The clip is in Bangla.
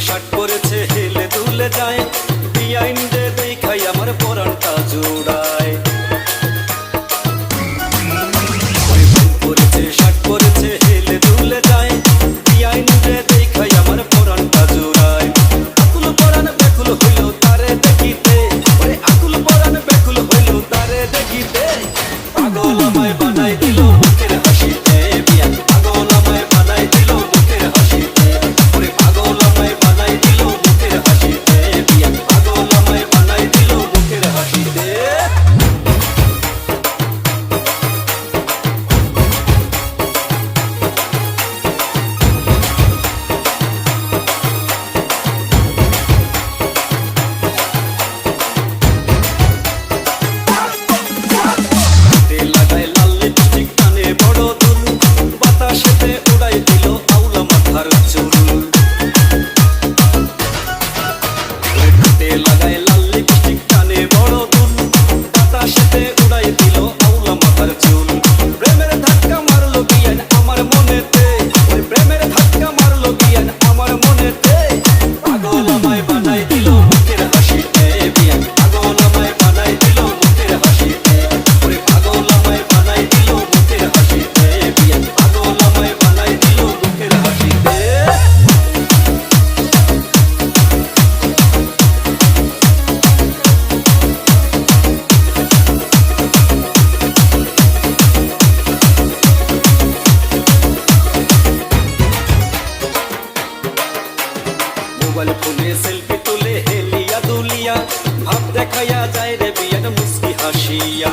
শার্ট পরেছে হেলে দুলে যায়, বিআইন রে দেখাই আমার পরানটা জোড়ায়। পরেছে শার্ট পরেছে হেলে দুলে যায়, বিআইন রে দেখাই আমার পরানটা জোড়ায়। আকুল পরান ব্যাকুল হইল তারে দেখিতে, ওরে আকুল পরান ব্যাকুল হইল তারে দেখিতে। পাগল আমায় বানাই দিল মুখের হাসিতে, বিয়ান পাগল আমায় বানাই দিল মুখের হাসিতে। ওরে পাগল আমায় বানাই দিল মুখের হাসিতে, বিয়ান পাগল আমায় বানাই দিল মুখের হাসিতে। লাগায় লাল লিপস্টিক কানে বড় দুল, বাতাসেতে উড়াই দিল আউলা মাথার চুল। লাগায় লাল লিপস্টিক কানে বড় দুল, বাতাসেতে উড়াই দিল আউলা মাথার চুল। প্রেমের ধাক্কা মারলো বিয়ান আমার মনেতে, ওই প্রেমের ধাক্কা মারলো বিয়ান আমার মনেতে। পাগল আমায় বানাই দিল মুখের হাসিতে, বিয়ান পাগল আমায় বানাই দিল মুখের হাসিতে। ওরে পাগল আমায় বানাই দিল মুখের হাসিতে, বিয়ান পাগল আমায় বানাই দিল মুখের হাসিতে। মোবাইল ফোনে সেলফি তুলে হেলিয়া দুলিয়া, ভাব দেখাইয়া যায় রে বিয়ান মুস্কি হাসিয়া।